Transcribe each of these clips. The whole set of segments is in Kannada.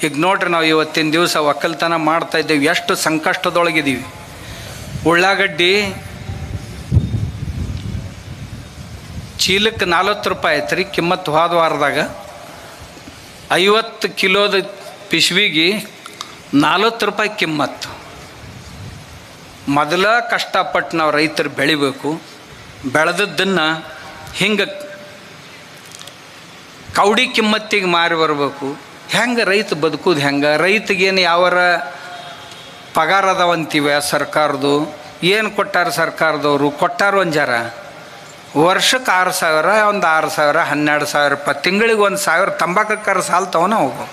ಈಗ ನೋಡ್ರಿ, ನಾವು ಇವತ್ತಿನ ದಿವಸ ಒಕ್ಕಲ್ತನ ಮಾಡ್ತಾಯಿದ್ದೇವೆ, ಎಷ್ಟು ಸಂಕಷ್ಟದೊಳಗಿದ್ದೀವಿ. ಉಳ್ಳಾಗಡ್ಡಿ ಚೀಲಕ್ಕೆ 40 ರೂಪಾಯಿ ಐತೆ ರೀ ಕಿಮ್ಮತ್ತು. ಹೋದ ವಾರದಾಗ 50 ಕಿಲೋದ ಪಿಶ್ವಿಗೆ 40 ರೂಪಾಯಿ ಕಿಮ್ಮತ್ತು. ಮೊದಲ ಕಷ್ಟಪಟ್ಟು ನಾವು ರೈತರು ಬೆಳಿಬೇಕು. ಬೆಳೆದದ್ದನ್ನು ಹಿಂಗೆ ಕೌಡಿ ಕಿಮ್ಮತ್ತಿಗೆ ಮಾರಿ ಬರಬೇಕು. ಹೆಂಗೆ ರೈತ ಬದುಕೋದು ಹೆಂಗೆ? ರೈತಗೇನು ಯಾವರ ಪಗಾರ ಅದಾವಂತೀವ ಸರ್ಕಾರದ್ದು? ಏನು ಕೊಟ್ಟಾರ ಸರ್ಕಾರದವರು? ಕೊಟ್ಟಾರ ಒಂದು ಜರ ವರ್ಷಕ್ಕೆ 6,000, ಒಂದು 6,000, 12,000 ರೂಪಾಯಿ. ತಿಂಗಳಿಗೆ 1,000 ತಂಬಾಕಕ್ಕಾರ ಸಾಲ್ತವನ ಹೋಗು.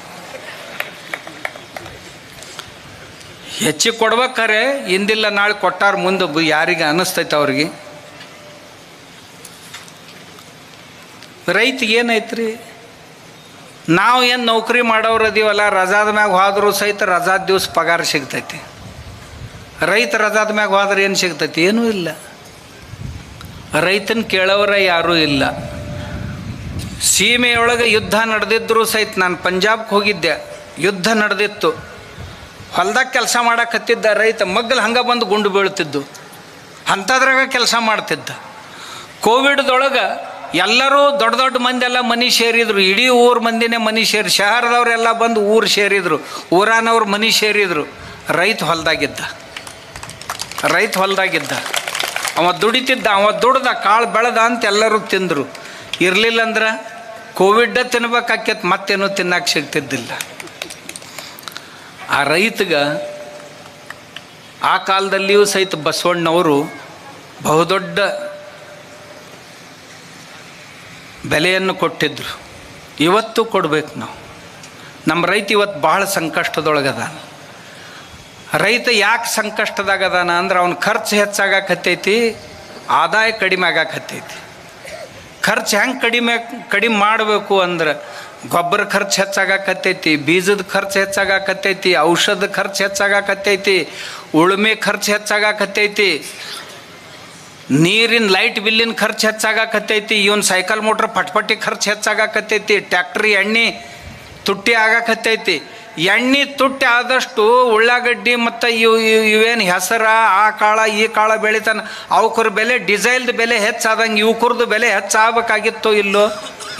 ಹೆಚ್ಚಿಗೆ ಕೊಡ್ಬೇಕಾರೆ ಇಂದಿಲ್ಲ ನಾಳೆ ಕೊಟ್ಟಾರ ಮುಂದೆ ಯಾರಿಗೆ ಅನ್ನಿಸ್ತೈತೆ ಅವ್ರಿಗೆ? ರೈತಿಗೆ ಏನೈತ್ರಿ? ನಾವು ಏನು ನೌಕರಿ ಮಾಡೋರು ಅದೀವಲ್ಲ, ರಜಾದ ಮ್ಯಾಗ ಹೋದ್ರೂ ಸಹಿತ ರಜಾದ ದಿವಸ ಪಗಾರ ಸಿಗ್ತೈತಿ. ರೈತ ರಜಾದ ಮ್ಯಾಗ ಹೋದ್ರೆ ಏನು ಸಿಗ್ತೈತಿ? ಏನೂ ಇಲ್ಲ. ರೈತನ ಕೇಳೋರ ಯಾರೂ ಇಲ್ಲ. ಸೀಮೆಯೊಳಗೆ ಯುದ್ಧ ನಡೆದಿದ್ದರೂ ಸಹಿತ, ನಾನು ಪಂಜಾಬ್ಗೆ ಹೋಗಿದ್ದೆ, ಯುದ್ಧ ನಡೆದಿತ್ತು. ಹೊಲ್ದಾಗ ಕೆಲಸ ಮಾಡಕತ್ತಿದ್ದ ರೈತ ಮಗ್ಗಲು ಹಂಗೆ ಬಂದು ಗುಂಡು ಬೀಳ್ತಿದ್ದು, ಅಂಥದ್ರಾಗ ಕೆಲಸ ಮಾಡ್ತಿದ್ದ. ಕೋವಿಡ್ದೊಳಗೆ ಎಲ್ಲರೂ ದೊಡ್ಡ ದೊಡ್ಡ ಮಂದಿ ಎಲ್ಲ ಮನೆ ಸೇರಿದ್ರು. ಇಡೀ ಊರು ಮಂದಿನೇ ಮನೆ ಸೇರಿ, ಶಹರದವರೆಲ್ಲ ಬಂದು ಊರು ಸೇರಿದರು, ಊರಾನವ್ರು ಮನೆ ಸೇರಿದರು. ರೈತ ಹೊಲ್ದಾಗಿದ್ದ, ರೈತ ಹೊಲ್ದಾಗಿದ್ದ. ಅವ ದುಡಿತಿದ್ದ, ಅವ ದುಡ್ದ, ಕಾಳು ಬೆಳೆದ ಅಂತ ಎಲ್ಲರೂ ತಿಂದರು. ಇರಲಿಲ್ಲ ಅಂದ್ರೆ ಕೋವಿಡ್ಡ ತಿನ್ಬೇಕಾಕೈತೆ, ಮತ್ತೇನೂ ತಿನ್ನಕ್ಕೆ ಸಿಗ್ತಿದ್ದಿಲ್ಲ. ಆ ರೈತಗೆ ಆ ಕಾಲದಲ್ಲಿಯೂ ಸಹಿತ ಬಸವಣ್ಣವರು ಬಹುದೊಡ್ಡ ಬೆಲೆಯನ್ನು ಕೊಟ್ಟಿದ್ದರು. ಇವತ್ತು ಕೊಡಬೇಕು ನಾವು. ನಮ್ಮ ರೈತ ಇವತ್ತು ಭಾಳ ಸಂಕಷ್ಟದೊಳಗದಾನ. ರೈತ ಯಾಕೆ ಸಂಕಷ್ಟದಾಗದಾನ ಅಂದ್ರೆ ಅವನ ಖರ್ಚು ಹೆಚ್ಚಾಗಕತ್ತೈತಿ, ಆದಾಯ ಕಡಿಮೆ ಆಗಾಕತ್ತೈತಿ. ಖರ್ಚು ಹೆಂಗೆ ಕಡಿಮೆ ಮಾಡಬೇಕು ಅಂದ್ರೆ ಗೊಬ್ಬರ ಖರ್ಚು ಹೆಚ್ಚಾಗಕತ್ತೈತಿ, ಬೀಜದ ಖರ್ಚು ಹೆಚ್ಚಾಗಕತ್ತೈತಿ, ಔಷಧ ಖರ್ಚು ಹೆಚ್ಚಾಗಕತ್ತೈತಿ, ಉಳುಮೆ ಖರ್ಚು ಹೆಚ್ಚಾಗಕತ್ತೈತಿ, ನೀರಿನ ಲೈಟ್ ಬಿಲ್ಲಿನ ಖರ್ಚು ಹೆಚ್ಚಾಗಕತ್ತೈತಿ, ಇವನ್ ಸೈಕಲ್ ಮೋಟ್ರ್ ಪಟ್ಪಟ್ಟಿ ಖರ್ಚು ಹೆಚ್ಚಾಗಕತ್ತೈತಿ, ಟ್ಯಾಕ್ಟ್ರಿ ಎಣ್ಣೆ ತುಟ್ಟಿ ಆಗಾಕತ್ತೈತಿ. ಎಣ್ಣೆ ತುಟ್ಟಿ ಆದಷ್ಟು ಉಳ್ಳಾಗಡ್ಡಿ ಮತ್ತು ಇವೇನು ಹೆಸರ ಆ ಕಾಳ ಈ ಕಾಳ ಬೆಳಿತಾನೆ, ಅವಕ್ರ ಬೆಲೆ, ಡಿಸೈಲ್ದ ಬೆಲೆ ಹೆಚ್ಚಾದಂಗೆ ಇವಕ್ರದ್ದು ಬೆಲೆ ಹೆಚ್ಚಾಗಬೇಕಾಗಿತ್ತೋ ಇಲ್ಲೋ?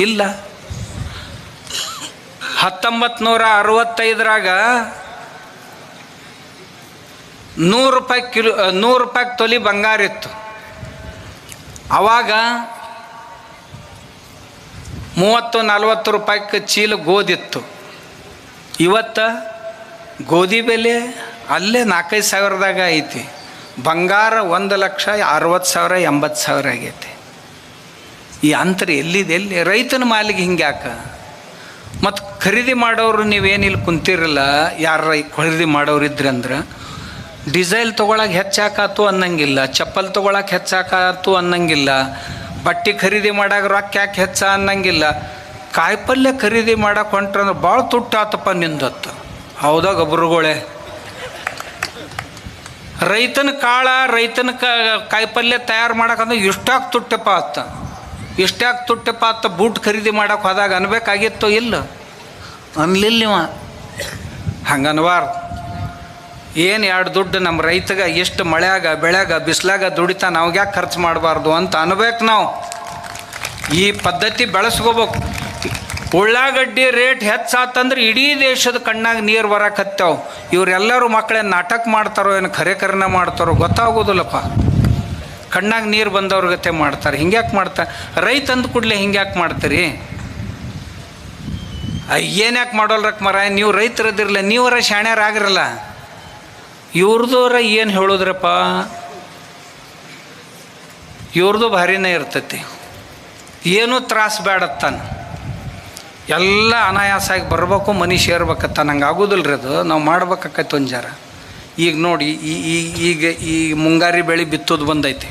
ಇಲ್ಲ. 1965 100 ರೂಪಾಯಿ ಕಿಲೋ, 100 ರೂಪಾಯಿ ತೊಲಿ ಬಂಗಾರ ಇತ್ತು. ಆವಾಗ 30-40 ರೂಪಾಯಿಗೆ ಚೀಲ ಗೋಧಿತ್ತು. ಇವತ್ತು ಗೋಧಿ ಬೆಲೆ ಅಲ್ಲೇ 4-5 ಸಾವಿರದಾಗ ಐತಿ. ಬಂಗಾರ 1,60,000 80,000 ಆಗೈತಿ. ಈ ಅಂತರ ಎಲ್ಲಿದೆ? ಎಲ್ಲಿ ರೈತನ ಮಾಲಿಗೆ ಹಿಂಗೆ ಯಾಕೆ? ಮತ್ತು ಖರೀದಿ ಮಾಡೋರು ನೀವೇನಿಲ್ಲಿ ಕುಂತಿರಲ್ಲ, ಯಾರ ಖರೀದಿ ಮಾಡೋರು ಇದ್ರಂದ್ರೆ ಡಿಸೈಲ್ ತೊಗೊಳಕ್ಕೆ ಹೆಚ್ಚಾಕಾತು ಅನ್ನಂಗಿಲ್ಲ, ಚಪ್ಪಲ್ ತೊಗೊಳಕ್ಕೆ ಹೆಚ್ಚಾಕಾತು ಅನ್ನಂಗಿಲ್ಲ, ಬಟ್ಟೆ ಖರೀದಿ ಮಾಡಾಗ ರೊಕ್ಕ ಯಾಕೆ ಹೆಚ್ಚ ಅನ್ನಂಗಿಲ್ಲ. ಕಾಯಿಪಲ್ಯ ಖರೀದಿ ಮಾಡಕ್ಕೆ ಹೊಂಟ್ರಂದ್ರೆ ಭಾಳ ತುಟ್ಟಾತಪ್ಪ ನಿಂದತ್ತು. ಹೌದಾ ಗೊಬ್ಬರಗಳೇ? ರೈತನ ಕಾಳ, ರೈತನ ಕಾಯಿಪಲ್ಯ ತಯಾರು ಮಾಡಕ್ಕಂದ್ರೆ ಇಷ್ಟಾಗಿ ತುಟ್ಟಪ್ಪ ಅತ್ತ, ಇಷ್ಟಾಗಿ ತುಟ್ಟಪ್ಪ ಅತ್ತ. ಬೂಟ್ ಖರೀದಿ ಮಾಡಕ್ಕೆ ಹೋದಾಗ ಅನ್ಬೇಕಾಗಿತ್ತೋ ಇಲ್ಲ? ಅನ್ಲಿಲ್ಲ ಇವ. ಹಂಗೆ ಅನ್ಬಾರ್ದು. ಏನು 2 ದುಡ್ಡು ನಮ್ಮ ರೈತಗೆ ಎಷ್ಟು ಮಳೆಯಾಗ ಬೆಳೆಯಾಗ ಬಿಸಿಲಾಗ ದುಡಿತಾ ನಾವು ಯಾಕೆ ಖರ್ಚು ಮಾಡಬಾರ್ದು ಅಂತ ಅನ್ಬೇಕು ನಾವು. ಈ ಪದ್ಧತಿ ಬೆಳೆಸ್ಕೋಬೇಕು. ಉಳ್ಳಾಗಡ್ಡಿ ರೇಟ್ ಹೆಚ್ಚಾತಂದ್ರೆ ಇಡೀ ದೇಶದ ಕಣ್ಣಾಗ ನೀರು ಬರಕತ್ತಾವ. ಇವರೆಲ್ಲರೂ ಮಕ್ಕಳೇನು ನಾಟಕ ಮಾಡ್ತಾರೋ ಏನು ಖರೆನ ಮಾಡ್ತಾರೋ ಗೊತ್ತಾಗೋದಿಲ್ಲಪ್ಪ. ಕಣ್ಣಾಗ ನೀರು ಬಂದವ್ರ ಗತೆ ಮಾಡ್ತಾರೆ. ಹಿಂಗ್ಯಾಕೆ ಮಾಡ್ತಾರೆ? ರೈತ ಅಂದ ಕೂಡಲೇ ಹಿಂಗ್ಯಾಕೆ ಮಾಡ್ತೀರಿ? ಏನ್ಯಾಕೆ ಮಾಡೋಲ್ರಕ್ಕೆ ಮರ? ನೀವು ರೈತರದಿರಲ್ಲ, ನೀವರ ಶಾಣ್ಯರಾಗಿರಲ್ಲ. ಇವ್ರದವ್ರ ಏನು ಹೇಳೋದ್ರಪ್ಪ, ಇವ್ರದ್ದು ಭಾರಿನೇ ಇರ್ತೈತಿ. ಏನೂ ತ್ರಾಸು ಬೇಡತ್ತಾನ, ಎಲ್ಲ ಅನಾಯಾಸಾಗಿ ಬರ್ಬೇಕು, ಮನೆ ಸೇರ್ಬೇಕತ್ತ. ನಂಗೆ ಆಗೋದಿಲ್ಲ ರೀ ಅದು. ನಾವು ಮಾಡ್ಬೇಕಾಕೈತಿ ಒಂದು ಜರ. ಈಗ ನೋಡಿ, ಈಗ ಈ ಮುಂಗಾರಿ ಬೆಳೆ ಬಿತ್ತೋದು ಬಂದೈತಿ.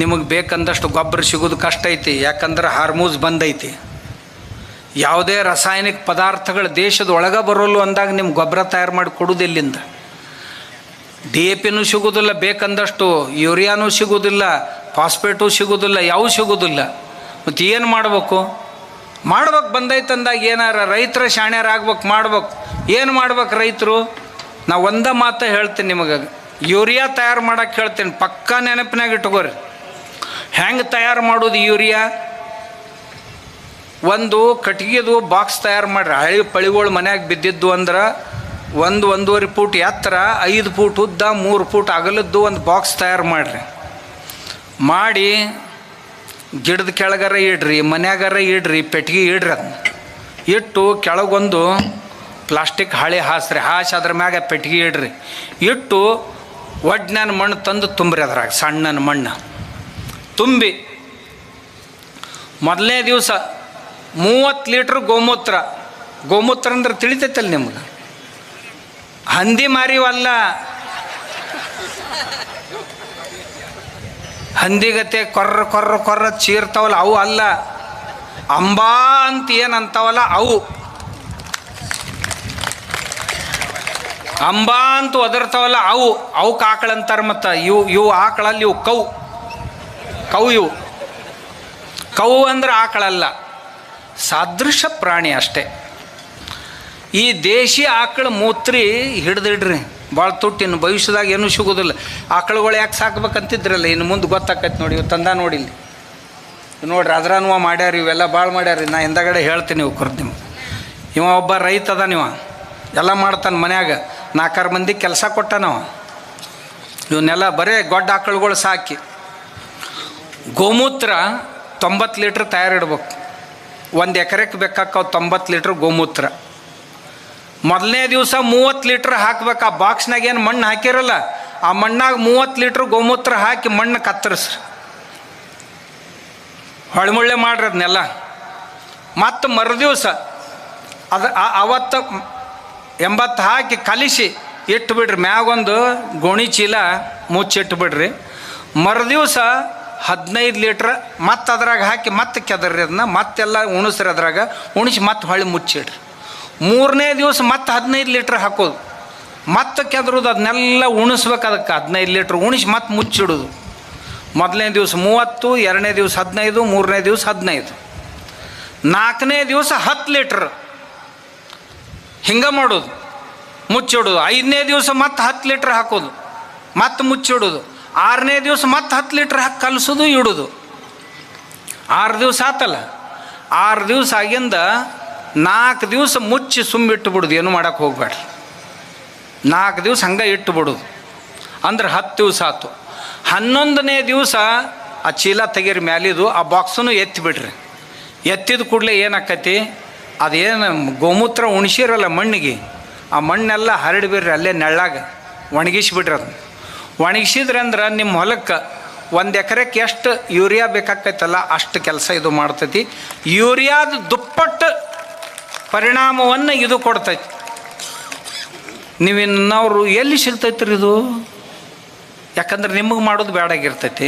ನಿಮಗೆ ಬೇಕಂದಷ್ಟು ಗೊಬ್ಬರ ಸಿಗೋದು ಕಷ್ಟ ಐತಿ. ಯಾಕಂದ್ರೆ ಹಾರ್ಮೋನ್ಸ್ ಬಂದೈತಿ. ಯಾವುದೇ ರಾಸಾಯನಿಕ ಪದಾರ್ಥಗಳು ದೇಶದ ಒಳಗೆ ಬರೋಲ್ಲ ಅಂದಾಗ ನಿಮ್ಮ ಗೊಬ್ಬರ ತಯಾರು ಮಾಡಿ ಕೊಡೋದು ಎಲ್ಲಿಂದ? DAPನೂ ಸಿಗೋದಿಲ್ಲ ಬೇಕಂದಷ್ಟು, ಯೂರಿಯಾನೂ ಸಿಗೋದಿಲ್ಲ, ಫಾಸ್ಫೇಟು ಸಿಗೋದಿಲ್ಲ, ಯಾವ ಸಿಗೋದಿಲ್ಲ. ಮತ್ತು ಏನು ಮಾಡಬೇಕು? ಮಾಡ್ಬೇಕು ಬಂದೈತಂದಾಗ ಏನಾರ ರೈತರ ಶಾಣ್ಯಾರ ಆಗ್ಬೇಕು, ಮಾಡ್ಬೇಕು. ಏನು ಮಾಡ್ಬೇಕು ರೈತರು? ನಾ ಒಂದೇ ಮಾತು ಹೇಳ್ತೀನಿ ನಿಮಗೆ, ಯೂರಿಯಾ ತಯಾರು ಮಾಡೋಕ್ಕೆ ಹೇಳ್ತೀನಿ, ಪಕ್ಕಾ ನೆನಪಿನಾಗ ಇಟ್ಕೋರಿ. ಹೆಂಗೆ ತಯಾರು ಮಾಡೋದು ಯೂರಿಯಾ? ಒಂದು ಕಟ್ಗೆದು ಬಾಕ್ಸ್ ತಯಾರು ಮಾಡಿರಿ. ಹಳಿ ಪಳಿಗಳು ಮನ್ಯಾಗ ಬಿದ್ದಿದ್ದು ಅಂದ್ರೆ 1-1.5 ಫೂಟ್ ಎತ್ತರ, 5 ಫೂಟ್ ಉದ್ದ, 3 ಫೂಟ್ ಅಗಲದ್ದು ಒಂದು ಬಾಕ್ಸ್ ತಯಾರು ಮಾಡಿರಿ. ಮಾಡಿ ಗಿಡದ ಕೆಳಗರ ಇಡ್ರಿ, ಮನ್ಯಾಗರ ಇಡ್ರಿ, ಪೆಟ್ಟಿಗೆ ಇಡ್ರಿ. ಅದನ್ನ ಇಟ್ಟು ಕೆಳಗೊಂದು ಪ್ಲಾಸ್ಟಿಕ್ ಹಾಳಿ ಹಾಸ್ರಿ, ಹಾಸಿ ಅದ್ರ ಮ್ಯಾಗ ಪೆಟ್ಟಿಗೆ ಇಡ್ರಿ. ಇಟ್ಟು ಒಡ್ನಾನ ಮಣ್ಣು ತಂದು ತುಂಬ್ರಿ. ಅದ್ರಾಗ ಸಣ್ಣನ ಮಣ್ಣು ತುಂಬಿ ಮೊದಲನೇ ದಿವಸ 30 ಲೀಟ್ರ್ ಗೋಮೂತ್ರ. ಗೋಮೂತ್ರ ಅಂದ್ರೆ ತಿಳಿತೈತಲ್ಲ ನಿಮ್ಗೆ, ಹಂದಿ ಮಾರಿವಲ್ಲ, ಹಂದಿಗತೆ ಕೊರ್ರ ಕೊರ್ರ ಕೊರ್ರ ಚೀರ್ತಾವಲ್ಲ ಅವು ಅಲ್ಲ. ಅಂಬಾ ಅಂತ ಏನಂತಾವಲ್ಲ ಅವು. ಅಂಬಾ ಅಂತ ಒದರ್ತಾವಲ್ಲ ಅವು. ಅವಕ್ಕೆ ಆಕಳ ಅಂತಾರೆ. ಮತ್ತು ಇವು ಆಕಳಲ್ಲಿ ಇವು ಕವು ಇವು ಕವು ಅಂದ್ರೆ ಆಕಳಲ್ಲ, ಸಾದೃಶ ಪ್ರಾಣಿ ಅಷ್ಟೇ. ಈ ದೇಶಿ ಆಕಳ ಮೂತ್ರಿ ಹಿಡ್ದಿಡ್ರಿ, ಭಾಳ ತುಟ್ಟಿ. ಇನ್ನು ಭವಿಷ್ಯದಾಗ ಏನೂ ಸಿಗೋದಿಲ್ಲ. ಆಕಳುಗಳು ಯಾಕೆ ಸಾಕ್ಬೇಕಂತಿದ್ರಲ್ಲ, ಇನ್ನು ಮುಂದೆ ಗೊತ್ತಾಕೈತೆ ನೋಡಿ. ಇವು ತಂದ ನೋಡಿ, ಇಲ್ಲಿ ನೋಡ್ರಿ, ಅದ್ರಾನು ಮಾಡ್ಯಾರ, ಇವೆಲ್ಲ ಭಾಳ ಮಾಡ್ಯಾರ. ನಾ ಹಿಂದಗಡೆ ಹೇಳ್ತೀನಿ ಇವು ಕುರ್ದು ನಿಮ್ಗೆ. ಇವ ಒಬ್ಬ ರೈತ ಅದ, ನೀವು ಎಲ್ಲ ಮಾಡ್ತಾನೆ ಮನ್ಯಾಗ. 4 ಮಂದಿ ಕೆಲಸ ಕೊಟ್ಟಾನವ. ಇವನ್ನೆಲ್ಲ ಬರೇ ಗೊಡ್ಡ ಆಕಳುಗಳು ಸಾಕಿ. ಗೋಮೂತ್ರ 90 ಲೀಟ್ರ್ ತಯಾರಿಡ್ಬೇಕು. 1 ಎಕರೆಗೆ ಬೇಕಾಕ್ಕವು 90 ಲೀಟ್ರ್ ಗೋಮೂತ್ರ. ಮೊದಲನೇ ದಿವಸ 30 ಲೀಟ್ರ್ ಹಾಕ್ಬೇಕು. ಆ ಬಾಕ್ಸ್ನಾಗ ಏನು ಮಣ್ಣು ಹಾಕಿರಲ್ಲ, ಆ ಮಣ್ಣಾಗ 30 ಲೀಟ್ರ್ ಗೋಮೂತ್ರ ಹಾಕಿ ಮಣ್ಣು ಕತ್ತರಿಸ್ರಿ, ಹೊಳ್ಮುಳ್ಳೆ ಮಾಡ್ರಿ ಅದನ್ನೆಲ್ಲ. ಮತ್ತು ಮರುದಿವಸ ಅವತ್ತು 80 ಹಾಕಿ ಕಲಿಸಿ ಇಟ್ಟುಬಿಡ್ರಿ. ಮ್ಯಾಗೊಂದು ಗೋಣಿ ಚೀಲ ಮುಚ್ಚಿಟ್ಬಿಡ್ರಿ. ಮರುದಿವಸ 15 ಲೀಟ್ರ್ ಮತ್ತು ಅದ್ರಾಗ ಹಾಕಿ ಮತ್ತೆ ಕೆದರ್ರಿ. ಅದನ್ನ ಮತ್ತೆಲ್ಲ ಉಣಿಸ್ರಿ. ಅದ್ರಾಗ ಉಣಿಸಿ ಮತ್ತೆ ಹೊಳ್ಳಿ ಮುಚ್ಚಿಡ್ರಿ. 3ನೇ ದಿವಸ ಮತ್ತೆ 15 ಲೀಟ್ರ್ ಹಾಕೋದು, ಮತ್ತೆ ಕೆದರೋದು. ಅದನ್ನೆಲ್ಲ ಉಣಿಸ್ಬೇಕು. ಅದಕ್ಕೆ 15 ಲೀಟ್ರ್ ಉಣಿಸಿ ಮತ್ತೆ ಮುಚ್ಚಿಡೋದು. ಮೊದಲನೇ ದಿವಸ 30, 2ನೇ ದಿವಸ 15, 3ನೇ ದಿವಸ 15, 4ನೇ ದಿವಸ 10 ಲೀಟ್ರ್ ಹಿಂಗೆ ಮಾಡೋದು, ಮುಚ್ಚಿಡೋದು. 5ನೇ ದಿವಸ ಮತ್ತೆ 10 ಲೀಟ್ರ್ ಹಾಕೋದು, ಮತ್ತೆ ಮುಚ್ಚಿಡೋದು. 6ನೇ ದಿವಸ ಮತ್ತೆ 10 ಲೀಟ್ರ್ ಹಾಕಿ ಕಲಸೋದು, ಇಡೋದು. 6 ದಿವಸ ಆತಲ್ಲ. 6 ದಿವಸ ಆಗಿಂದ 4 ದಿವಸ ಮುಚ್ಚಿ ಸುಮ್ಮಿಟ್ಟು ಬಿಡೋದು, ಏನು ಮಾಡೋಕ್ಕೆ ಹೋಗ್ಬೇಡ್ರಿ. 4 ದಿವಸ ಹಂಗೆ ಇಟ್ಟು ಬಿಡೋದು. ಅಂದ್ರೆ 10 ದಿವಸ ಆಯ್ತು. 11ನೇ ದಿವಸ ಆ ಚೀಲ ತೆಗೀರಿ ಮ್ಯಾಲಿದು, ಆ ಬಾಕ್ಸನ್ನು ಎತ್ತಿ ಬಿಡ್ರಿ. ಎತ್ತಿದ ಕೂಡಲೇ ಏನಾಕತಿ, ಅದೇನು ಗೋಮೂತ್ರ ಉಣಿಸಿರಲ್ಲ ಮಣ್ಣಿಗೆ, ಆ ಮಣ್ಣೆಲ್ಲ ಹರಡಿಬಿಡ್ರಿ. ಅಲ್ಲೇ ನೆಳ್ಳಾಗ ಒಣಗಿಸಿಬಿಡ್ರಿ. ಅದನ್ನ ಒಣಗಿಸಿದ್ರಿ ಅಂದ್ರೆ ನಿಮ್ಮ ಹೊಲಕ್ಕೆ 1 ಎಕರೆಗೆ ಎಷ್ಟು ಯೂರಿಯಾ ಬೇಕಾಕೈತಲ್ಲ ಅಷ್ಟು ಕೆಲಸ ಇದು ಮಾಡ್ತೈತಿ. ಯೂರಿಯಾದ ದುಪ್ಪಟ್ಟು ಪರಿಣಾಮವನ್ನು ಇದು ಕೊಡ್ತೈತಿ. ನೀವಿನ್ನವರು ಎಲ್ಲಿ ಸಿಗ್ತೈತ್ರಿ ಇದು? ಯಾಕಂದ್ರೆ ನಿಮಗೆ ಮಾಡೋದು ಬೇಡಾಗಿರ್ತೈತಿ.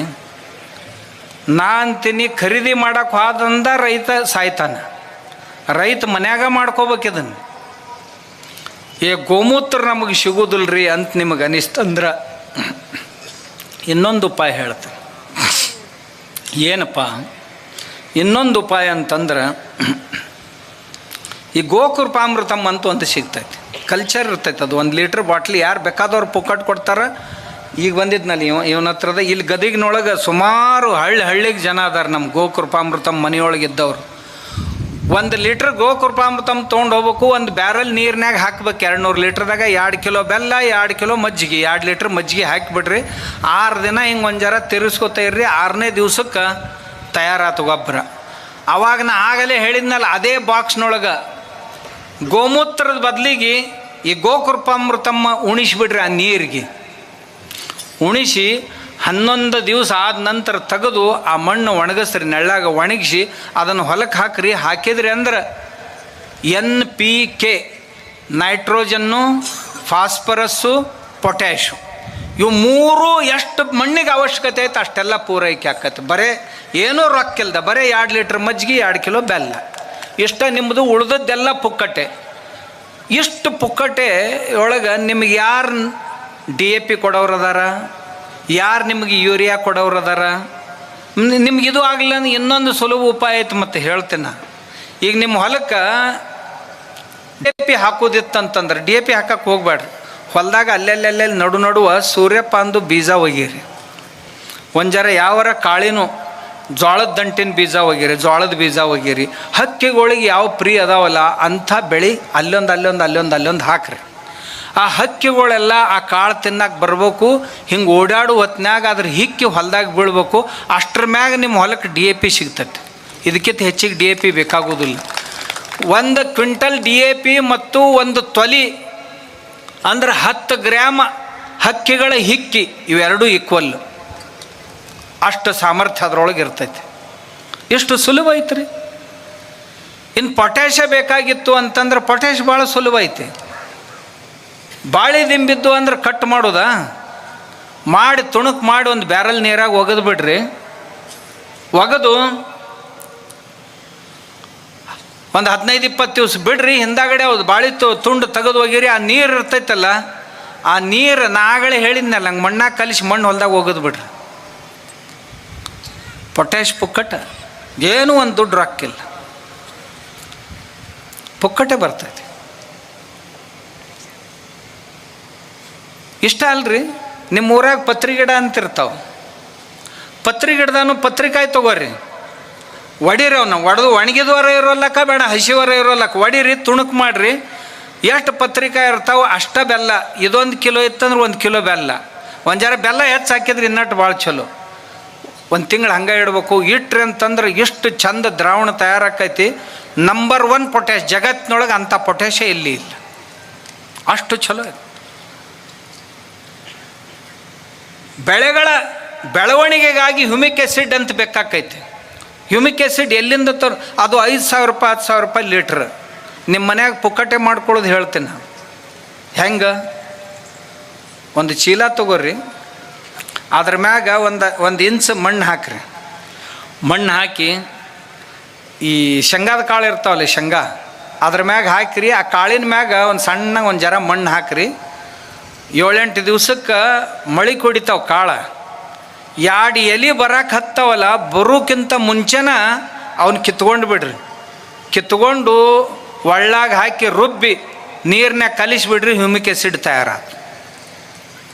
ನಾ ಅಂತೀನಿ, ಖರೀದಿ ಮಾಡೋಕೆ ಹೋದಂದ ರೈತ ಸಾಯ್ತಾನೆ. ರೈತ ಮನ್ಯಾಗ ಮಾಡ್ಕೋಬೇಕಿದನ್ನು. ಗೋಮೂತ್ರ ನಮಗೆ ಸಿಗೋದಿಲ್ರಿ ಅಂತ ನಿಮಗೆ ಅನಿಸ್ತಂದ್ರೆ ಇನ್ನೊಂದು ಉಪಾಯ ಹೇಳ್ತೀನಿ. ಏನಪ್ಪ ಇನ್ನೊಂದು ಉಪಾಯ ಅಂತಂದ್ರೆ, ಈ ಗೋಕೃಪಾಮೃತಮ್ ಅಂತ ಒಂದು ಸಿಗ್ತೈತಿ. ಕಲ್ಚರ್ ಇರ್ತೈತೆ. ಅದು 1 ಲೀಟ್ರ್ ಬಾಟ್ಲಿ ಯಾರು ಬೇಕಾದವ್ರು ಪುಕ್ಕಟ್ ಕೊಡ್ತಾರೆ. ಈಗ ಬಂದಿದ್ನಲ್ಲಿ ಇವನ ಹತ್ರದ ಇಲ್ಲಿ ಗದಗಿನೊಳಗೆ ಸುಮಾರು ಹಳ್ಳಿಗೆ ಜನ ಅದಾರ ನಮ್ಮ ಗೋಕೃಪಾಮೃತಮ್ ಮನೆಯೊಳಗಿದ್ದವ್ರು. 1 ಲೀಟ್ರ್ ಗೋಕೃಪಾಮೃತಮ್ ತೊಗೊಂಡು ಹೋಗ್ಬೇಕು. ಒಂದು ಬ್ಯಾರಲ್ ನೀರಿನಾಗ ಹಾಕ್ಬೇಕು. 200 ಲೀಟ್ರ್ದಾಗ 2 ಕಿಲೋ ಬೆಲ್ಲ, 2 ಕಿಲೋ ಮಜ್ಜಿಗೆ, 2 ಲೀಟ್ರ್ ಮಜ್ಜಿಗೆ ಹಾಕಿಬಿಡ್ರಿ. 6 ದಿನ ಹಿಂಗೆ ಒಂದು ಜರ ತಿರ್ಸ್ಕೊತಾ ಇರ್ರಿ. 6ನೇ ದಿವ್ಸಕ್ಕೆ ತಯಾರಾತು ಗೊಬ್ಬರ. ಅವಾಗ ನಾ ಆಗಲೇ ಹೇಳಿದ್ನಲ್ಲ, ಅದೇ ಬಾಕ್ಸ್ನೊಳಗೆ ಗೋಮೂತ್ರದ ಬದಲಿಗೆ ಈ ಗೋಕೃಪಾಮೃತಮ್ಮ ಉಣಿಸ್ಬಿಡ್ರಿ. ಆ ನೀರಿಗೆ ಉಣಿಸಿ 11 ದಿವಸ ಆದ ನಂತರ ತೆಗೆದು ಆ ಮಣ್ಣು ಒಣಗಿಸ್ರಿ, ನೆಳ್ಳಾಗ ಒಣಗಿಸಿ ಅದನ್ನು ಹೊಲಕ್ಕೆ ಹಾಕ್ರಿ. ಹಾಕಿದ್ರಿ ಅಂದ್ರೆ NPK, ನೈಟ್ರೋಜನ್ನು, ಫಾಸ್ಫರಸ್ಸು, ಪೊಟ್ಯಾಶು, ಇವು 3 ಎಷ್ಟು ಮಣ್ಣಿಗೆ ಅವಶ್ಯಕತೆ ಐತೆ ಅಷ್ಟೆಲ್ಲ ಪೂರೈಕೆ ಆಕೈತೆ. ಬರೀ ಏನೂ ರೊಕ್ಕಿಲ್ದ, ಬರೀ 2 ಲೀಟ್ರ್ ಮಜ್ಜಿಗೆ, 2 ಕಿಲೋ ಬೆಲ್ಲ, ಇಷ್ಟ ನಿಮ್ಮದು. ಉಳ್ದದ್ದೆಲ್ಲ ಪುಕ್ಕಟೆ. ಇಷ್ಟು ಪುಕ್ಕಟೆ ಒಳಗೆ ನಿಮಗೆ ಯಾರು DAP ಕೊಡೋರು ಅದಾರ, ಯಾರು ನಿಮಗೆ ಯೂರಿಯಾ ಕೊಡೋರು ಅದಾರ? ನಿಮಗಿದು ಆಗಲಿಲ್ಲ ಅಂದ್ರೆ ಇನ್ನೊಂದು ಸುಲಭ ಉಪಾಯ ಐತೆ. ಮತ್ತೆ ಹೇಳ್ತೇನೆ, ಈಗ ನಿಮ್ಮ ಹೊಲಕ್ಕೆ DAP ಹಾಕೋದಿತ್ತಂತಂದ್ರೆ DAP ಹಾಕಕ್ಕೆ ಹೋಗ್ಬೇಡ್ರಿ. ಹೊಲದಾಗ ಅಲ್ಲೆಲ್ಲೆಲ್ಲಿ ನಡುವ ಸೂರ್ಯಪಾನದು ಬೀಜ ಒಗಿರಿ. ಒಂದು ಜರ ಯಾವರ ಕಾಳಿನೂ ಜೋಳದ ದಂಟಿನ ಬೀಜ ಒಗಿರಿ, ಜೋಳದ ಬೀಜ ಒಗಿರಿ. ಹಕ್ಕಿಗಳಿಗೆ ಯಾವ ಪ್ರೀ ಅದಾವಲ್ಲ ಅಂಥ ಬೆಳೆ ಅಲ್ಲೊಂದು ಹಾಕ್ರಿ. ಆ ಹಕ್ಕಿಗಳೆಲ್ಲ ಆ ಕಾಳು ತಿನ್ನಕ್ಕೆ ಬರ್ಬೇಕು. ಹಿಂಗೆ ಓಡಾಡು ಹೊತ್ನ್ಯಾಗ ಅದ್ರ ಹಿಕ್ಕಿ ಹೊಲದಾಗ ಬೀಳ್ಬೇಕು. ಅಷ್ಟ್ರ ಮ್ಯಾಗ ನಿಮ್ಮ ಹೊಲಕ್ಕೆ DAP ಸಿಗ್ತೈತೆ. ಇದಕ್ಕಿಂತ ಹೆಚ್ಚಿಗೆ DAP ಬೇಕಾಗೋದಿಲ್ಲ. 1 ಕ್ವಿಂಟಲ್ DAP ಮತ್ತು 1 ತೊಲಿ ಅಂದ್ರೆ 10 ಗ್ರಾಮ್ ಹಕ್ಕಿಗಳ ಹಿಕ್ಕಿ ಇವೆರಡೂ ಈಕ್ವಲ್. ಅಷ್ಟು ಸಾಮರ್ಥ್ಯ ಅದರೊಳಗೆ ಇರ್ತೈತಿ. ಎಷ್ಟು ಸುಲಭ ಐತ್ರಿ. ಇನ್ನು ಪೊಟ್ಯಾಷ ಬೇಕಾಗಿತ್ತು ಅಂತಂದ್ರೆ ಪೊಟ್ಯಾಷ್ ಭಾಳ ಸುಲಭ ಐತಿ. ಬಾಳೆ ದಿಂಬಿದ್ದು ಅಂದ್ರೆ ಕಟ್ ಮಾಡೋದಾ, ಮಾಡಿ ತುಣುಕು ಮಾಡಿ ಒಂದು ಬ್ಯಾರಲ್ ನೀರಾಗ ಒಗೆದು ಬಿಡ್ರಿ. ಒಗೆದು ಒಂದು 15-20 ದಿವಸ ಬಿಡ್ರಿ. ಹಿಂದಾಗಡೆ ಹೌದು ಬಾಳೆ ತುಂಡು ತೆಗೆದು ಒಗಿರಿ. ಆ ನೀರು ಇರ್ತೈತಲ್ಲ, ಆ ನೀರು ನಾಗಳೆ ಹೇಳಿದ್ನಲ್ಲ ಹಂಗೆ ಮಣ್ಣಾಗ ಕಲಿಸಿ ಮಣ್ಣು ಹೊಲ್ದಾಗ ಒಗೆದು ಬಿಡ್ರಿ. ಪೊಟ್ಯಾಷ್ ಪುಕ್ಕಟ, ಏನೂ ಒಂದು ದುಡ್ಡು ರೊಕ್ಕಿಲ್ಲ, ಪುಕ್ಕಟೆ ಬರ್ತೈತಿ. ಇಷ್ಟ ಅಲ್ರಿ. ನಿಮ್ಮ ಊರಾಗ ಪತ್ರಿ ಗಿಡ ಅಂತಿರ್ತಾವೆ. ಪತ್ರಿ ಗಿಡದಾನು ಪತ್ರಿಕಾಯಿ ತೊಗೋರಿ, ಒಡಿರಿ. ಅವನ್ನ ಒಡೆದು ಒಣಗಿದವರ ಇರೋಲ್ಲಕ್ಕ ಬೇಡ, ಹಸಿವರ ಇರೋಲ್ಲಕ್ಕ ಒಡಿರಿ, ತುಣುಕು ಮಾಡಿರಿ. ಎಷ್ಟು ಪತ್ರಿಕಾಯಿ ಇರ್ತಾವೆ ಅಷ್ಟ ಬೆಲ್ಲ. ಇದೊಂದು ಕಿಲೋ ಇತ್ತಂದ್ರೆ 1 ಕಿಲೋ ಬೆಲ್ಲ. ಒಂದು ಜರ ಬೆಲ್ಲ ಹೆಚ್ಚು ಹಾಕಿದ್ರೆ ಇನ್ನಟ್ಟು ಭಾಳ ಚಲೋ. 1 ತಿಂಗಳು ಹಂಗೆ ಇಡಬೇಕು. ಇಟ್ರಿ ಅಂತಂದ್ರೆ ಎಷ್ಟು ಚಂದ ದ್ರಾವಣ ತಯಾರಾಕೈತಿ. ನಂಬರ್ 1 ಪೊಟ್ಯಾಷ್ ಜಗತ್ತಿನೊಳಗೆ ಅಂಥ ಪೊಟ್ಯಾಷೇ ಇಲ್ಲಿ ಇಲ್ಲ. ಅಷ್ಟು ಚಲೋ ಇದೆ. ಬೆಳೆಗಳ ಬೆಳವಣಿಗೆಗಾಗಿ ಹ್ಯೂಮಿಕ್ ಆ್ಯಸಿಡ್ ಅಂತ ಬೇಕಾಕೈತಿ. ಹ್ಯೂಮಿಕ್ ಆ್ಯಸಿಡ್ ಎಲ್ಲಿಂದ ಅದು 5,000 ರೂಪಾಯಿ 10,000 ರೂಪಾಯಿ ಲೀಟ್ರ್. ನಿಮ್ಮ ಮನ್ಯಾಗ ಪುಕ್ಕಟೆ ಮಾಡ್ಕೊಳ್ಳೋದು ಹೇಳ್ತೀನಿ ನಾನು. ಹೆಂಗೆ? ಒಂದು ಚೀಲ ತೊಗೋರಿ, ಅದ್ರ ಮ್ಯಾಗ ಒಂದು ಇಂಚ್ ಮಣ್ಣು ಹಾಕ್ರಿ. ಮಣ್ಣು ಹಾಕಿ ಈ ಶೇಂಗಾದ ಕಾಳು ಇರ್ತಾವಲ್ಲ, ಶೇಂಗಾ ಅದ್ರ ಮ್ಯಾಗ ಹಾಕಿರಿ. ಆ ಕಾಳಿನ ಮ್ಯಾಗ ಒಂದು ಸಣ್ಣ ಒಂದು ಜರ ಮಣ್ಣು ಹಾಕ್ರಿ. 7-8 ದಿವ್ಸಕ್ಕೆ ಮಳೆ ಕುಡಿತಾವೆ ಕಾಳು. 2 ಎಲೆ ಬರಕ್ಕೆ ಹತ್ತವಲ್ಲ, ಬರೋಕ್ಕಿಂತ ಮುಂಚೆನ ಅವನ್ನ ಕಿತ್ಕೊಂಡು ಬಿಡ್ರಿ. ಕಿತ್ಕೊಂಡು ಒಳ್ಳಾಗ ಹಾಕಿ ರುಬ್ಬಿ ನೀರ್ನಾಗ ಕಲಿಸಿಬಿಡ್ರಿ. ಹ್ಯೂಮಿಕ್ ಆ್ಯಸಿಡ್ ತಯಾರಾದ.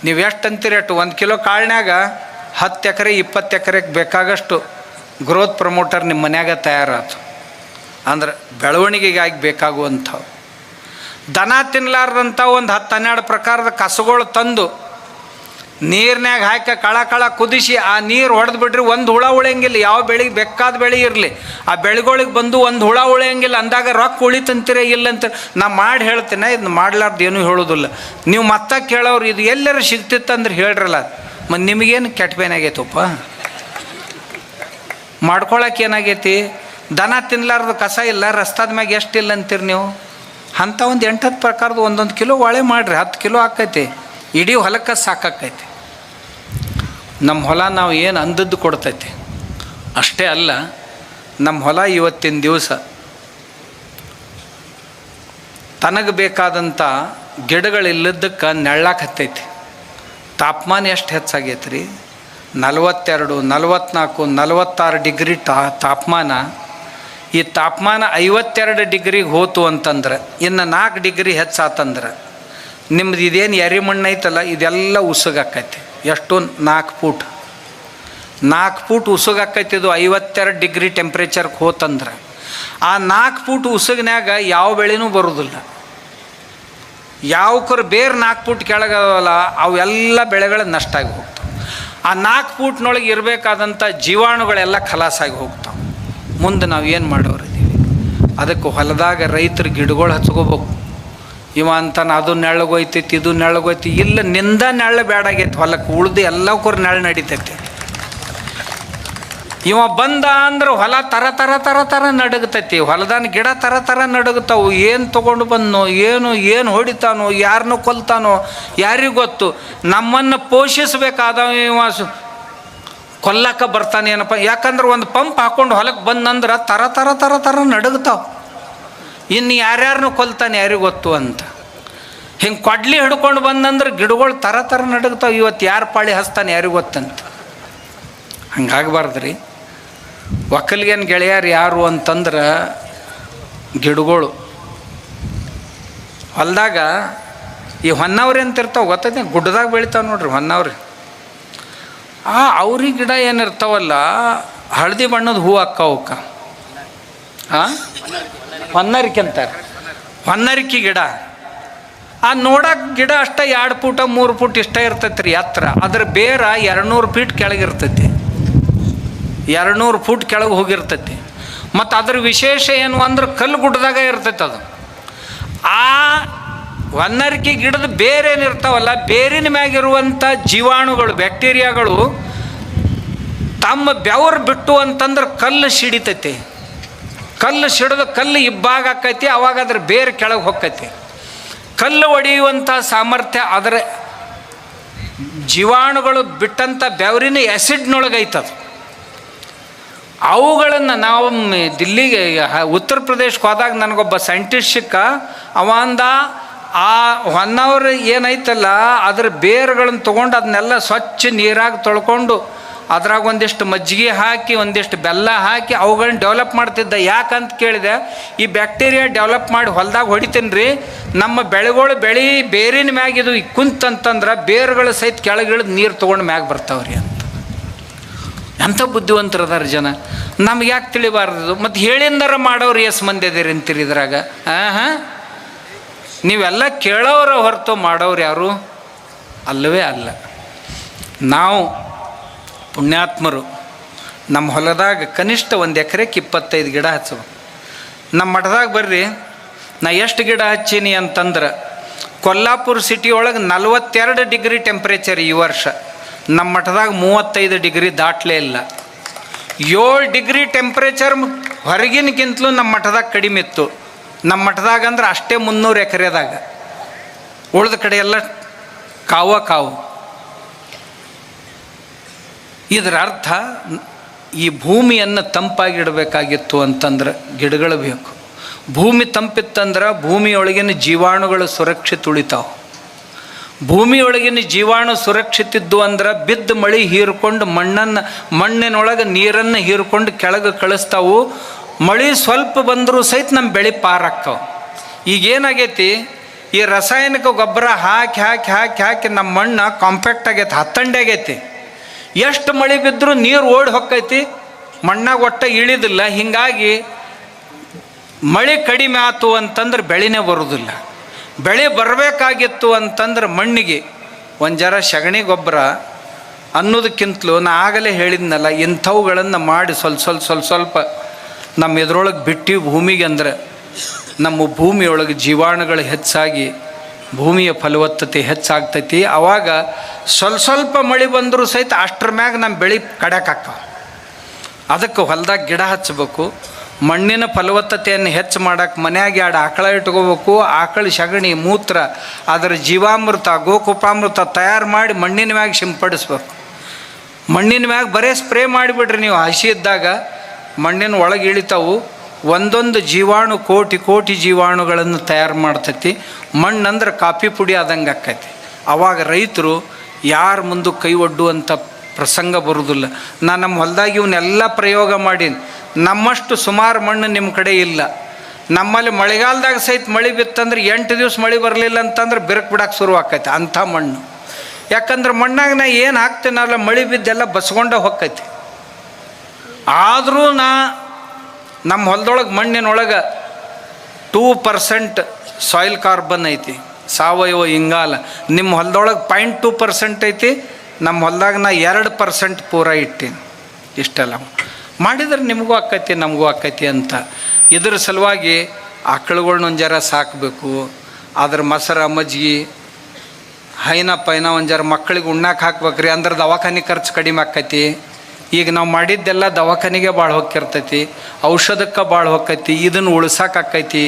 ನೀವು ಎಷ್ಟು ಅಂತೀರಿ ಅಷ್ಟು. 1 ಕಿಲೋ ಕಾಳಿನಾಗ 10 ಎಕರೆ 20 ಎಕರೆಗೆ ಬೇಕಾಗಷ್ಟು ಗ್ರೋತ್ ಪ್ರಮೋಟರ್ ನಿಮ್ಮ ಮನ್ಯಾಗ ತಯಾರಾತು. ಅಂದ್ರೆ ಬೆಳವಣಿಗೆಗಾಗಿ ಬೇಕಾಗುವಂಥವು. ದನ ತಿನ್ನಲಾರ್ದಂಥ ಒಂದು 10-12 ಪ್ರಕಾರದ ಕಸಗಳು ತಂದು ನೀರ್ನ್ಯಾಗ ಹಾಕಿ ಕಳ ಕುದಿಸಿ ಆ ನೀರು ಹೊಡೆದು ಬಿಡ್ರಿ. ಒಂದು ಹುಳ ಉಳಿಯಂಗಿಲ್ಲ. ಯಾವ ಬೆಳೆಗೆ ಬೇಕಾದ ಬೆಳೆ ಇರಲಿ, ಆ ಬೆಳೆಗಳಿಗೆ ಬಂದು ಒಂದು ಹುಳ ಉಳಿಯಂಗಿಲ್ಲ. ಅಂದಾಗ ರೊಕ್ಕ ಉಳಿತಂತೀರ ಇಲ್ಲಂತ ನಾ ಮಾಡಿ ಹೇಳ್ತೀನಿ. ಇದನ್ನ ಮಾಡ್ಲಾರ್ದು ಏನೂ ಹೇಳೋದಿಲ್ಲ. ನೀವು ಮತ್ತೆ ಕೇಳೋರು ಇದು ಎಲ್ಲರೂ ಸಿಗ್ತಿತ್ತಂದ್ರೆ ಹೇಳ್ರಲ್ಲ. ಮತ್ತು ನಿಮಗೇನು ಕೆಟ್ಟ ಬೇನಾಗೈತಪ್ಪ, ಮಾಡ್ಕೊಳಕ್ಕೆ ಏನಾಗೈತಿ? ದನ ತಿನ್ನಲಾರ್ದು ಕಸ ಇಲ್ಲ, ರಸ್ತಾದ ಮ್ಯಾಗ ಎಷ್ಟಿಲ್ಲ ಅಂತೀರಿ ನೀವು. ಅಂಥ ಒಂದು 8-10 ಪ್ರಕಾರದ 1 ಕಿಲೋ ಒಳೆ ಮಾಡಿರಿ. 10 ಕಿಲೋ ಆಕೈತಿ. ಇಡೀ ಹೊಲಕ್ಕೆ ಸಾಕಾಕೈತಿ. ನಮ್ಮ ಹೊಲ ನಾವು ಏನು ಅಂದದ್ದು ಕೊಡ್ತೈತಿ. ಅಷ್ಟೇ ಅಲ್ಲ, ನಮ್ಮ ಹೊಲ ಇವತ್ತಿನ ದಿವಸ ತನಗೆ ಬೇಕಾದಂಥ ಗಿಡಗಳಿಲ್ಲದಕ್ಕೆ ನೆಳ್ಳಾಕತ್ತೈತಿ. ತಾಪಮಾನ ಎಷ್ಟು ಹೆಚ್ಚಾಗೈತೆ ರೀ? 42, 44, 46 ಡಿಗ್ರಿ ತಾಪಮಾನ. ಈ ತಾಪಮಾನ 52 ಡಿಗ್ರಿಗೆ ಹೋತು ಅಂತಂದ್ರೆ, ಇನ್ನು 4 ಡಿಗ್ರಿ ಹೆಚ್ಚಾತಂದ್ರೆ ನಿಮ್ದು ಇದೇನು ಎರೆ ಮಣ್ಣು ಐತಲ್ಲ ಇದೆಲ್ಲ ಉಸುಗಾಕೈತಿ. ಎಷ್ಟು? 4 ಫೂಟ್ ಉಸುಗಾಕೈತಿ. ಇದು 52 ಡಿಗ್ರಿ ಟೆಂಪ್ರೇಚರ್ಗೆ ಹೋತಂದ್ರೆ ಆ 4 ಫೂಟ್ ಉಸುಗಿನಾಗ ಯಾವ ಬೆಳೆನೂ ಬರೋದಿಲ್ಲ. ಯಾವಕರು ಬೇರೆ 4 ಫೂಟ್ ಕೆಳಗಲ್ಲ ಅವೆಲ್ಲ ಬೆಳೆಗಳು ನಷ್ಟ ಆಗಿ ಹೋಗ್ತಾವೆ. ಆ 4 ಫೂಟ್ನೊಳಗೆ ಇರಬೇಕಾದಂಥ ಜೀವಾಣುಗಳೆಲ್ಲ ಖಲಾಸಾಗಿ ಹೋಗ್ತಾವೆ. ಮುಂದೆ ನಾವು ಏನು ಮಾಡೋರಿದ್ದೀವಿ? ಅದಕ್ಕೆ ಹೊಲದಾಗ ರೈತರು ಗಿಡಗಳು ಹಚ್ಕೋಬೇಕು. ಇವ ಅಂತಾನೆ ಅದು ನೆಳ್ಳಗೋಯ್ತೈತಿ, ಇದು ನೆಳ್ಳಗೋಯ್ತಿ. ಇಲ್ಲ, ನಿಂದ ನೆಳ್ಳು ಬೇಡಾಗೈತಿ ಹೊಲಕ್ಕೆ. ಉಳ್ದು ಎಲ್ಲಕ್ಕೂ ನೆಳ್ಳು ನಡಿತೈತಿ. ಇವ ಬಂದ ಅಂದ್ರೆ ಹೊಲ ತರ ನಡಗತೈತಿ. ಹೊಲದಾನ ಗಿಡ ತರ ನಡಗುತ್ತಾವು. ಏನು ತೊಗೊಂಡು ಬಂದನೋ ಏನು ಹೊಡಿತಾನೋ, ಯಾರನ್ನೂ ಕೊಲ್ತಾನೋ ಯಾರಿಗೂ ಗೊತ್ತು. ನಮ್ಮನ್ನು ಪೋಷಿಸಬೇಕಾದವ ಇವ ಕೊಲ್ಲಕ್ಕ ಬರ್ತಾನೆ ಏನಪ್ಪ. ಯಾಕಂದ್ರೆ ಒಂದು ಪಂಪ್ ಹಾಕ್ಕೊಂಡು ಹೊಲಕ್ಕೆ ಬಂದಂದ್ರೆ ತರ ನಡಗುತ್ತಾವೆ. ಇನ್ನು ಯಾರ್ಯಾರನ್ನೂ ಕೊಲ್ತಾನೆ ಯಾರಿಗೂ ಗೊತ್ತು ಅಂತ. ಹಿಂಗೆ ಕೊಡ್ಲಿ ಹಿಡ್ಕೊಂಡು ಬಂದಂದ್ರೆ ಗಿಡಗಳು ತರ ನಡಗ್ತಾವೆ. ಇವತ್ತು ಯಾರು ಪಾಳಿ ಹಚ್ತಾನೆ ಯಾರಿಗೂ ಗೊತ್ತಂತ. ಹಂಗಾಗಬಾರ್ದು ರೀ. ಒಕ್ಕಲಿಗೇನು ಗೆಳೆಯರು ಯಾರು ಅಂತಂದ್ರೆ ಗಿಡಗಳು ಹೊಲದಾಗ ಈ ಹೊನ್ನವ್ರಿ ಅಂತ ಇರ್ತಾವೆ ಗೊತ್ತೈತೆ, ಗುಡ್ಡದಾಗ ಬೆಳಿತಾವೆ ನೋಡ್ರಿ ಹೊನ್ನವ್ರಿ. ಅವ್ರಿ ಗಿಡ ಏನಿರ್ತಾವಲ್ಲ ಹಳದಿ ಬಣ್ಣದ ಹೂ ಅಕ್ಕವಕ್ಕ ಹೊನ್ನರಿಕೆ ಅಂತಾರೆ. ಹೊನ್ನರಿಕೆ ಗಿಡ ನೋಡಕ್ಕೆ ಗಿಡ ಅಷ್ಟ 2 ಫೂಟ 3 ಫೂಟ್ ಇಷ್ಟ ಇರ್ತೈತಿ ರೀ ಎತ್ತರ. ಅದ್ರ ಬೇರ 200 ಫೀಟ್ ಕೆಳಗಿರ್ತೈತಿ, 200 ಫೂಟ್ ಕೆಳಗೆ ಹೋಗಿರ್ತೈತಿ. ಮತ್ತು ಅದ್ರ ವಿಶೇಷ ಏನು ಅಂದ್ರೆ ಕಲ್ಲು ಗುಡ್ಡದಾಗ ಇರ್ತೈತೆ ಅದು. ಆ ಹೊನ್ನರಿಕೆ ಗಿಡದ ಬೇರೇನಿರ್ತಾವಲ್ಲ, ಬೇರಿನ ಮ್ಯಾಗಿರುವಂಥ ಜೀವಾಣುಗಳು, ಬ್ಯಾಕ್ಟೀರಿಯಾಗಳು ತಮ್ಮ ಬೆವರು ಬಿಟ್ಟು ಅಂತಂದ್ರೆ ಕಲ್ಲು ಸಿಡಿತೈತಿ. ಕಲ್ಲು ಸಿಡಿದು ಕಲ್ಲು ಇಬ್ಬಾಗ ಆಕೈತಿ, ಅವಾಗ ಅದ್ರ ಬೇರೆ ಕೆಳಗೆ ಹೊಕ್ಕೈತಿ. ಕಲ್ಲು ಒಡೆಯುವಂಥ ಸಾಮರ್ಥ್ಯ ಅದರ ಜೀವಾಣುಗಳು ಬಿಟ್ಟಂಥ ಬೆವರಿನ ಆ್ಯಸಿಡ್ನೊಳಗೈತದು. ಅವುಗಳನ್ನು ನಾವು ದಿಲ್ಲಿಗೆ ಉತ್ತರ ಪ್ರದೇಶಕ್ಕೆ ಹೋದಾಗ ನನಗೊಬ್ಬ ಸೈಂಟಿಸ್ಟ್ ಸಿಕ್ಕ. ಅವಂದ ಆ ಹೊನ್ನವ್ರು ಏನೈತಲ್ಲ ಅದ್ರ ಬೇರುಗಳನ್ನು ತೊಗೊಂಡು ಅದನ್ನೆಲ್ಲ ಸ್ವಚ್ಛ ನೀರಾಗಿ ತೊಳ್ಕೊಂಡು ಅದ್ರಾಗ ಒಂದಿಷ್ಟು ಮಜ್ಜಿಗೆ ಹಾಕಿ ಒಂದಿಷ್ಟು ಬೆಲ್ಲ ಹಾಕಿ ಅವುಗಳನ್ನ ಡೆವಲಪ್ ಮಾಡ್ತಿದ್ದ. ಯಾಕಂತ ಕೇಳಿದೆ, ಈ ಬ್ಯಾಕ್ಟೀರಿಯಾ ಡೆವಲಪ್ ಮಾಡಿ ಹೊಲದಾಗ ಹೊಡಿತೀನಿ ರೀ, ನಮ್ಮ ಬೆಳೆಗಳು ಬೇರಿನ ಮ್ಯಾಗ ಇದು ಕುಂತಂತಂದ್ರೆ ಬೇರುಗಳು ಸಹಿತ ಕೆಳಗಿಳಿದು ನೀರು ತೊಗೊಂಡು ಮ್ಯಾಗ ಬರ್ತಾವ್ರಿ ಅಂತ. ಎಂಥ ಬುದ್ಧಿವಂತರದಾರ ಜನ, ನಮ್ಗೆ ಯಾಕೆ ತಿಳಿಬಾರ್ದು? ಮತ್ತು ಹೇಳಿಂದರ ಮಾಡೋರು ಎಷ್ಟು ಮಂದಿ ಅದೇರಿ ಅಂತೀರಿ ಇದ್ರಾಗ? ನೀವೆಲ್ಲ ಕೇಳೋರ ಹೊರತು ಮಾಡೋರು ಯಾರು ಅಲ್ಲವೇ ಅಲ್ಲ. ನಾವು ಪುಣ್ಯಾತ್ಮರು ನಮ್ಮ ಹೊಲದಾಗ ಕನಿಷ್ಠ 1 ಎಕರೆಗೆ 25 ಗಿಡ ಹಚ್ಚವ. ನಮ್ಮ ಮಠದಾಗ ಬರ್ರಿ, ನಾ ಎಷ್ಟು ಗಿಡ ಹಚ್ಚೀನಿ ಅಂತಂದ್ರೆ ಕೊಲ್ಲಾಪುರ ಸಿಟಿ ಒಳಗೆ 42 ಡಿಗ್ರಿ ಟೆಂಪ್ರೇಚರ್ ಈ ವರ್ಷ. ನಮ್ಮ ಮಠದಾಗ 35 ಡಿಗ್ರಿ ದಾಟ್ಲೇ ಇಲ್ಲ. 7 ಡಿಗ್ರಿ ಟೆಂಪ್ರೇಚರ್ ಹೊರಗಿನಕ್ಕಿಂತಲೂ ನಮ್ಮ ಮಠದಾಗ ಕಡಿಮೆ ಇತ್ತು. ನಮ್ಮ ಮಠದಾಗ ಅಂದ್ರೆ ಅಷ್ಟೇ 300 ಎಕರೆದಾಗ, ಉಳಿದ ಕಡೆ ಎಲ್ಲ ಕಾವು. ಇದರ ಅರ್ಥ ಈ ಭೂಮಿಯನ್ನು ತಂಪಾಗಿಡಬೇಕಾಗಿತ್ತು ಅಂತಂದ್ರೆ ಗಿಡಗಳು ಬೇಕು. ಭೂಮಿ ತಂಪಿತ್ತಂದ್ರೆ ಭೂಮಿಯೊಳಗಿನ ಜೀವಾಣುಗಳು ಸುರಕ್ಷಿತ ಉಳಿತಾವೆ. ಭೂಮಿಯೊಳಗಿನ ಜೀವಾಣು ಸುರಕ್ಷಿತ ಇದ್ದು ಅಂದ್ರೆ ಬಿದ್ದ ಮಳೆ ಹೀರ್ಕೊಂಡು ಮಣ್ಣಿನೊಳಗೆ ನೀರನ್ನು ಹೀರ್ಕೊಂಡು ಕೆಳಗೆ ಕಳಿಸ್ತಾವು. ಮಳೆ ಸ್ವಲ್ಪ ಬಂದರೂ ಸಹಿತ ನಮ್ಮ ಬೆಳೆ ಪಾರಾಕ್ಕವು. ಈಗೇನಾಗೈತಿ, ಈ ರಾಸಾಯನಿಕ ಗೊಬ್ಬರ ಹಾಕಿ ಹಾಕಿ ಹಾಕಿ ಹಾಕಿ ನಮ್ಮ ಮಣ್ಣು ಕಾಂಪ್ಯಾಕ್ಟ್ ಆಗೈತಿ, ಹತ್ತಂಡೆ ಆಗೈತಿ. ಎಷ್ಟು ಮಳೆ ಬಿದ್ದರೂ ನೀರು ಓಡಿ ಹೊಕ್ಕೈತಿ, ಮಣ್ಣಾಗ ಒಟ್ಟ ಇಳಿದಿಲ್ಲ. ಹೀಗಾಗಿ ಮಳೆ ಕಡಿಮೆ ಆಯ್ತು ಅಂತಂದ್ರೆ ಬೆಳೆನೇ ಬರೋದಿಲ್ಲ. ಬೆಳೆ ಬರಬೇಕಾಗಿತ್ತು ಅಂತಂದ್ರೆ ಮಣ್ಣಿಗೆ ಒಂದು ಜರ ಸಗಣಿ ಗೊಬ್ಬರ ಅನ್ನೋದಕ್ಕಿಂತಲೂ ನಾ ಆಗಲೇ ಹೇಳಿದ್ನಲ್ಲ, ಇಂಥವುಗಳನ್ನು ಮಾಡಿ ಸ್ವಲ್ಪ ನಮ್ಮ ಎದುರೊಳಗೆ ಬಿಟ್ಟು ಭೂಮಿಗೆ ಅಂದ್ರೆ ನಮ್ಮ ಭೂಮಿಯೊಳಗೆ ಜೀವಾಣುಗಳು ಹೆಚ್ಚಾಗಿ ಭೂಮಿಯ ಫಲವತ್ತತೆ ಹೆಚ್ಚಾಗ್ತೈತಿ. ಆವಾಗ ಸ್ವಲ್ಪ ಮಳೆ ಬಂದರೂ ಸಹಿತ ಅಷ್ಟ್ರ ಮ್ಯಾಗ ನಮ್ಮ ಬೆಳೆ ಕಡಕಾಗ್ತಾವೆ. ಅದಕ್ಕೆ ಹೊಲದಾಗ ಗಿಡ ಹಚ್ಚಬೇಕು. ಮಣ್ಣಿನ ಫಲವತ್ತತೆಯನ್ನು ಹೆಚ್ಚು ಮಾಡೋಕ್ಕೆ ಮನ್ಯಾಗ 2 ಆಕಳ ಇಟ್ಕೋಬೇಕು. ಆಕಳ ಸಗಣಿ ಮೂತ್ರ ಅದರ ಜೀವಾಮೃತ ಗೋಕುಪಾಮೃತ ತಯಾರು ಮಾಡಿ ಮಣ್ಣಿನ ಮ್ಯಾಗ ಸಿಂಪಡಿಸ್ಬೇಕು. ಮಣ್ಣಿನ ಮ್ಯಾಗ ಬರೇ ಸ್ಪ್ರೇ ಮಾಡಿಬಿಡ್ರಿ ನೀವು. ಹಸಿ ಇದ್ದಾಗ ಮಣ್ಣಿನ ಒಳಗೆ ಇಳಿತಾವು. ಒಂದೊಂದು ಜೀವಾಣು ಕೋಟಿ ಜೀವಾಣುಗಳನ್ನು ತಯಾರು ಮಾಡ್ತೈತಿ. ಮಣ್ಣಂದ್ರೆ ಕಾಫಿ ಪುಡಿ ಆದಂಗೆ ಆಕೈತಿ. ಆವಾಗ ರೈತರು ಯಾರ ಮುಂದೆ ಕೈ ಒಡ್ಡುವಂಥ ಪ್ರಸಂಗ ಬರೋದಿಲ್ಲ. ನಾನು ನಮ್ಮ ಹೊಲದಾಗ ಇವನ್ನೆಲ್ಲ ಪ್ರಯೋಗ ಮಾಡೀನಿ. ನಮ್ಮಷ್ಟು ಸುಮಾರು ಮಣ್ಣು ನಿಮ್ಮ ಕಡೆ ಇಲ್ಲ. ನಮ್ಮಲ್ಲಿ ಮಳೆಗಾಲದಾಗ ಸಹಿತ ಮಳೆ ಬಿತ್ತಂದ್ರೆ 8 ದಿವಸ ಮಳೆ ಬರಲಿಲ್ಲ ಅಂತಂದ್ರೆ ಬಿರುಕು ಬಿಡಕ್ಕೆ ಶುರು ಆಕೈತಿ ಅಂಥ ಮಣ್ಣು. ಯಾಕಂದ್ರೆ ಮಣ್ಣಾಗ ನಾ ಏನು ಹಾಕ್ತೇನಲ್ಲ ಮಳೆ ಬಿದ್ದೆಲ್ಲ ಬಸ್ಕೊಂಡ ಹೊಕ್ಕೈತಿ. ಆದರೂ ನಮ್ಮ ಹೊಲದೊಳಗೆ ಮಣ್ಣಿನೊಳಗೆ 2% ಸಾಯಿಲ್ ಕಾರ್ಬನ್ ಐತಿ, ಸಾವಯವ ಇಂಗಾಲ. ನಿಮ್ಮ ಹೊಲದೊಳಗೆ 0.2% ಐತಿ. ನಮ್ಮ ಹೊಲದಾಗ ನಾ 2% ಪೂರ ಇಟ್ಟೀನಿ. ಇಷ್ಟೆಲ್ಲ ಮಾಡಿದ್ರೆ ನಿಮಗೂ ಆಕೈತಿ ನಮಗೂ ಆಕೈತಿ ಅಂತ. ಇದ್ರ ಸಲುವಾಗಿ ಆಕಳುಗಳ್ನ ಒಂದು ಜರ ಸಾಕಬೇಕು. ಅದ್ರ ಮೊಸರು ಮಜ್ಜಿಗೆ ಹೈನ ಪೈನ ಒಂದು ಜರ ಮಕ್ಕಳಿಗೆ ಉಣ್ಣಾಕೆ ಹಾಕ್ಬೇಕ್ರಿ. ಅಂದ್ರೆ ದವಾಖಾನೆ ಖರ್ಚು ಕಡಿಮೆ ಆಕೈತಿ. ಈಗ ನಾವು ಮಾಡಿದ್ದೆಲ್ಲ ದವಾಖಾನೆಗೆ ಭಾಳ ಹೊಕ್ಕಿರ್ತೈತಿ, ಔಷಧಕ್ಕೆ ಭಾಳ ಹೊಕ್ಕೈತಿ. ಇದನ್ನು ಉಳ್ಸಾಕಾಕೈತಿ.